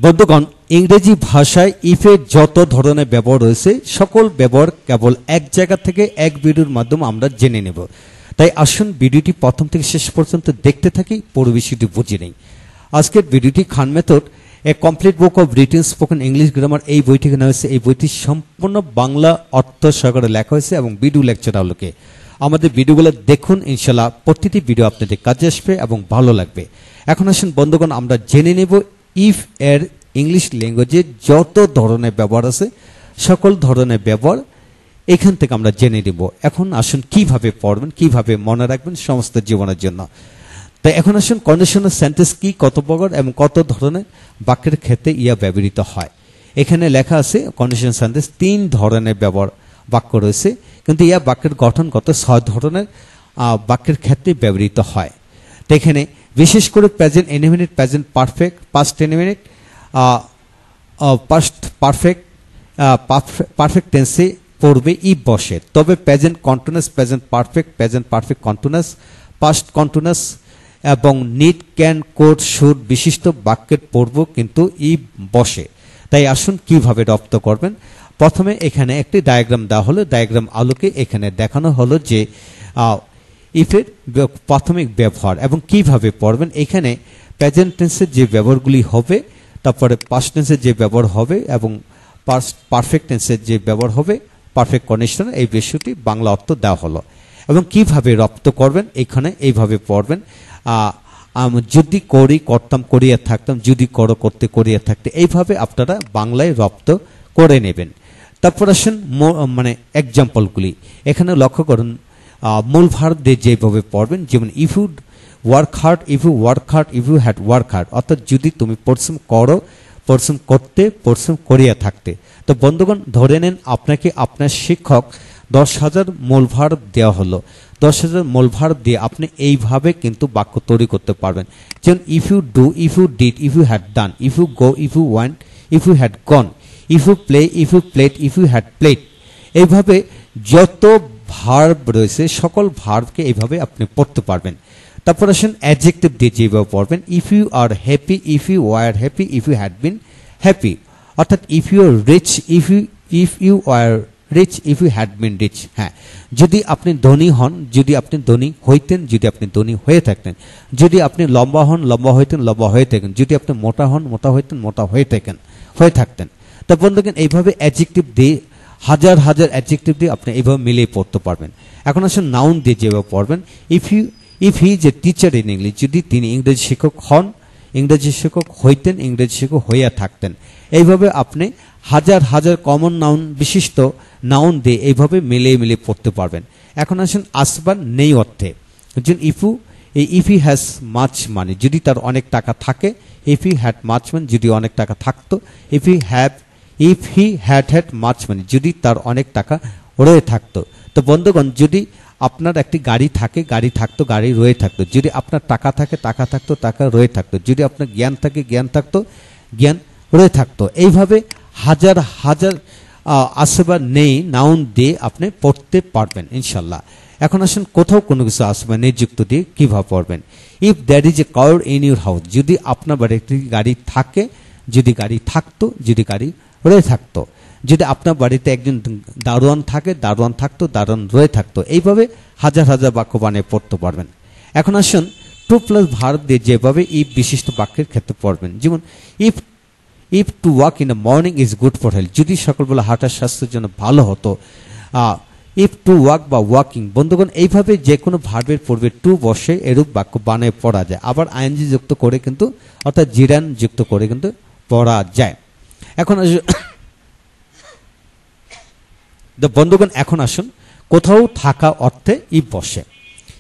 বন্ধুগণ, ইংরেজি ভাষায় ইফের যত ধরনের ব্যবহার রয়েছে সকল ব্যবহার কেবল এক জায়গা থেকে এক ভিডিওর মাধ্যমে আমরা জেনে নেব। তাই আসুন ভিডিওটি প্রথম থেকে শেষ পর্যন্ত দেখতে থাকি, পুরো বিষয়টি বুঝে নেই। আজকের ভিডিওটি খান মেথড এ complete book of written spoken English grammar এই বইটি কেনা হয়েছে। এই বইটি সম্পূর্ণ বাংলা অর্থ সহকারে লেখা হয়েছে এবং ভিডিও লেকচার আলোকে। আমাদের ভিডিওগুলো দেখুন, ইনশাল্লাহ প্রতিটি ভিডিও আপনাদের কাজে আসবে এবং ভালো লাগবে। এখন আসুন বন্ধুগণ, আমরা জেনে নেব ইফ এর ইংলিশ ল্যাঙ্গুয়েজে যত ধরনের ব্যবহার আছে সকল ধরনের ব্যবহার এখান থেকে আমরা জেনে নেব। এখন আসুন কিভাবে পড়বেন, কিভাবে মনে রাখবেন সমস্ত জীবনের জন্য। তাই এখন আসুন কন্ডিশনাল সেন্টেন্স কি, কত প্রকার এবং কত ধরনের বাক্যের ক্ষেত্রে ইয়া ব্যবহৃত হয়। এখানে লেখা আছে কন্ডিশনাল সেন্টেন্স 3 ধরনের ব্যবহার বাক্য রয়েছে, কিন্তু ইয়া বাক্যের গঠন কত 6 ধরনের বাক্যের ক্ষেত্রে ব্যবহৃত হয়। তো এখানে বিশেষ করে present indefinite, present perfect, past indefinite, past perfect, perfect টেন্সে পড়বে ইফ বসে। তবে present continuous, present perfect, present perfect continuous, past continuous এবং নিড, ক্যান, কোড, শুড বিশিষ্ট বাক্যের পড়ব কিন্তু ইফ বসে। তাই আসুন কিভাবে রপ্ত করবেন। প্রথমে এখানে একটি ডায়াগ্রাম দেওয়া হলো, ডায়াগ্রাম আলোকে এখানে দেখানো হলো যে ইফের প্রাথমিক ব্যবহার এবং কিভাবে পড়বেন। এখানে প্রেজেন্ট টেন্সের যে ব্যবহারগুলি হবে, তারপরে পাস্ট টেন্সের যে ব্যবহার হবে এবং পারফেক্ট টেন্সের যে ব্যবহার হবে, পারফেক্ট কন্ডিশন, এই বিষয়টি বাংলা অর্থ দেওয়া হলো। এবং কিভাবে রপ্ত করবেন এখানে এইভাবে পড়বেন। যদি করি, করতাম, করিয়া থাকতাম, যদি করো, করতে, করিয়া থাকতে, এইভাবে আপনারা বাংলায় রপ্ত করে নেবেন। তারপর আসেন মানে এক্সাম্পলগুলি। এখানে লক্ষ্য করুন মূল ভার্ব দিয়ে যেভাবে পড়বেন, যেমন if you work hard, if you work hard, if you had work hard, অর্থাৎ যদি তুমি পরিশ্রম করো, পরিশ্রম করতে, পরিশ্রম করিয়া থাকতে। তো বন্ধুগণ, ধরে নেন আপনাকে আপনার শিক্ষক 10,000 মূল ভার্ব দেওয়া হলো। 10,000 মূল ভার্ব দিয়ে আপনি এইভাবে কিন্তু বাক্য তৈরি করতে পারবেন। যেমন if you do, if you did, if you had done, if you go, if you went, if you had gone, if you play, if you played, if you had played. এইভাবে যত ভার্ব রয়েছে সকল ভার্বকে এইভাবে আপনি পড়তে পারবেন। তারপর আসেন অ্যাডজেক্টিভ দিয়ে যেভাবে পড়বেন, if you are happy, if you were happy, if you had been happy, অর্থাৎ if you are rich, if you are rich, if you had been rich. হ্যাঁ, যদি আপনি ধনী হন, যদি আপনি ধনী হইতেন, যদি আপনি ধনী হয়ে থাকতেন, যদি আপনি লম্বা হন, লম্বা হইতেন, লম্বা হয়ে থাকেন, যদি আপনি মোটা হন, মোটা হইতেন, মোটা হয়ে থাকতেন। তো বন্ধুগণ, এইভাবে অ্যাডজেক্টিভ দিয়ে হাজার হাজার অ্যাডজেক্টিভ দিয়ে আপনি এইভাবে মিলিয়ে পড়তে পারবেন। এখন আসলে নাউন দিয়ে যেভাবে পড়বেন, if he is a teacher in English, যদি তিনি ইংরেজি শিক্ষক হন, ইংরেজি শিক্ষক হইতেন, ইংরেজি শিক্ষক হইয়া থাকতেন। এইভাবে আপনি হাজার হাজার কমন নাউন বিশিষ্ট নাউন দিয়ে এইভাবে মিলিয়ে মিলিয়ে পড়তে পারবেন। এখন আসেন আসবার নেই অর্থে, if he has much money, যদি তার অনেক টাকা থাকে, if he had much money, যদি অনেক টাকা থাকতো, if he had much money, যদি তার অনেক টাকা রয়ে থাকতো। তো বন্ধুগণ, যদি আপনার একটি গাড়ি থাকে, গাড়ি থাকতো, গাড়ি রয়ে থাকতো, যদি আপনার টাকা থাকে, টাকা থাকতো, টাকা রয়ে থাকতো, যদি আপনার জ্ঞান থাকে, জ্ঞান থাকতো, জ্ঞান রয়ে থাকতো। এইভাবে হাজার হাজার আসে বা নেই নাউন দিয়ে আপনি পড়তে পারবেন ইনশাল্লাহ। এখন আসেন কোথাও কোনো কিছু আসে বা নেই যুক্ত দিয়ে কিভাবে পড়বেন। If that is a car in your house, যদি আপনার বাড়িতে একটি গাড়ি থাকে, যদি গাড়ি থাকতো, যদি গাড়ি রয়ে থাকতো, যদি আপনার বাড়িতে একজন দারোয়ান থাকে, দারোয়ান থাকতো, দারোয়ান রয়ে থাকতো। এইভাবে হাজার হাজার বাক্য বানিয়ে পড়তে পারবেন। এখন আসুন টু প্লাস ভার্ব দিয়ে যেভাবে ইফ বিশিষ্ট বাক্যের ক্ষেত্রে পড়বেন, যেমন if to walk in the morning is good for health, যদি সকালবেলা হাঁটা স্বাস্থ্যের জন্য ভালো হতো। ইফ টু ওয়াক বা ওয়াকিং, বন্ধুগণ এইভাবে যে কোনো ভার্বের পূর্বে টু বসে এরূপ বাক্য বানিয়ে পড়া যায়। আবার আইএনজি যুক্ত করে কিন্তু, অর্থাৎ জিরান যুক্ত করে কিন্তু পড়া যায়। এখন বন্ধুগণ, এখন আসুন কোথাও থাকা অর্থে ইফ বসে।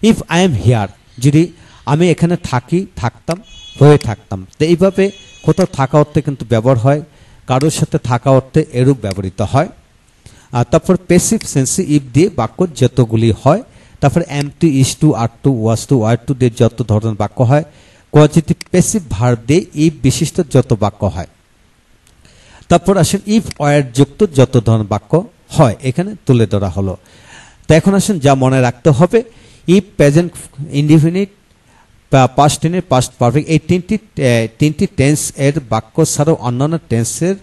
ইফ আই এম হিয়ার, যদি আমি এখানে থাকি, থাকতাম, হয়ে থাকতাম। তো এইভাবে কোথাও থাকা অর্থে কিন্তু ব্যবহার হয়, কারোর সাথে থাকা অর্থে এরূপ ব্যবহৃত হয়। আর তারপর প্যাসিভ সেন্সে ইফ দিয়ে বাক্য যতগুলি হয়, তারপর am to, is to, are to, was to, were to দিয়ে যত ধরনের বাক্য হয়, পজিটিভ প্যাসিভ ভার্ব দিয়ে ইফ বিশিষ্ট যত বাক্য হয়। তারপর আসেন ইফ ওয়ার যুক্ত যত ধরনের বাক্য হয়, এখানে তুলে ধরা হলো। তো এখন আসেন যা মনে রাখতে হবে, ইফ প্রেজেন্ট ইনডিফিনিট, পাস্ট টেনের পাস্ট পারফেক্ট, এই তিনটি টেন্স এর বাক্য ছাড়াও অন্যান্য টেন্সের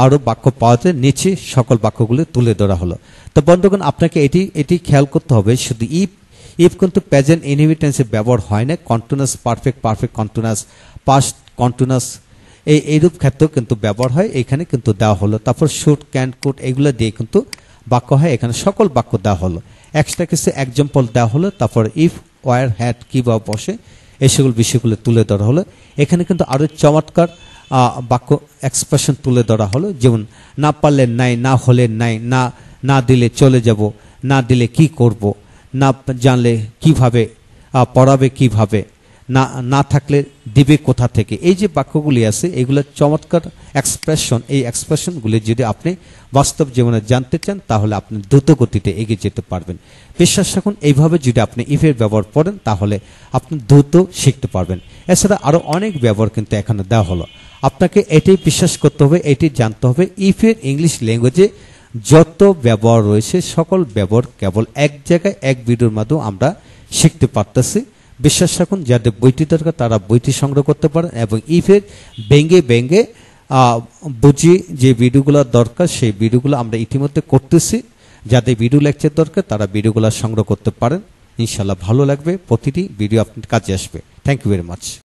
আরও বাক্য পাওয়া যায়, নিচে সকল বাক্যগুলো তুলে ধরা হলো। তো বন্ধুগণ, আপনাকে এটি খেয়াল করতে হবে, শুধু ইফ কিন্তু প্রেজেন্ট ইনহিবিটেন্সে ব্যবহার হয় না, continuous perfect, perfect continuous, past continuous এইরূপ ক্ষেত্রেও কিন্তু ব্যবহার হয়, এখানে কিন্তু দেওয়া হলো। তারপর শুড, ক্যান, কুড এগুলো দিয়ে কিন্তু বাক্য হয়, এখানে সকল বাক্য দেওয়া হলো। এক্সট্রা কিছু এক্সাম্পল দেওয়া হলো। তারপর ইফ, ওয়ার, হ্যাড কিভাবে বসে এই সকল বিষয়গুলো তুলে ধরা হলো। এখানে কিন্তু আরও চমৎকার বাক্য এক্সপ্রেশন তুলে ধরা হলো, যেমন না পারলে নাই, না হলে নাই, না দিলে চলে যাব, না দিলে কি করব, না জানলে কিভাবে, পড়াবে কিভাবে, না থাকলে দিবে কোথা থেকে। এই যে বাক্যগুলি আছে এগুলো চমৎকার এক্সপ্রেশন। এই এক্সপ্রেশনগুলি যদি আপনি বাস্তব জীবনে জানতে চান তাহলে আপনি দ্রুত গতিতে এগিয়ে যেতে পারবেন। বিশ্বাস রাখুন, এইভাবে যদি আপনি ইফের ব্যবহার করেন তাহলে আপনি দ্রুত শিখতে পারবেন। এছাড়া আরও অনেক ব্যবহার কিন্তু এখানে দেওয়া হলো। আপনাকে এটাই বিশ্বাস করতে হবে, এটি জানতে হবে, ইফের ইংলিশ ল্যাঙ্গুয়েজে যত ব্যবহার রয়েছে সকল ব্যবহার কেবল এক জায়গায় এক ভিডিওর মাধ্যমে আমরা শিখতে পারতেছি। বিশ্বাস রাখুন, যাদের বইটি দরকার তারা বইটি সংগ্রহ করতে পারেন এবং ইফের ব্যঙ্গে বুঝিয়ে যে ভিডিওগুলো দরকার সেই ভিডিওগুলো আমরা ইতিমধ্যে করতেছি। যাদের ভিডিও লেকচার দরকার তারা ভিডিওগুলো সংগ্রহ করতে পারেন। ইনশাল্লাহ ভালো লাগবে, প্রতিটি ভিডিও আপনার কাজে আসবে। Thank you very much.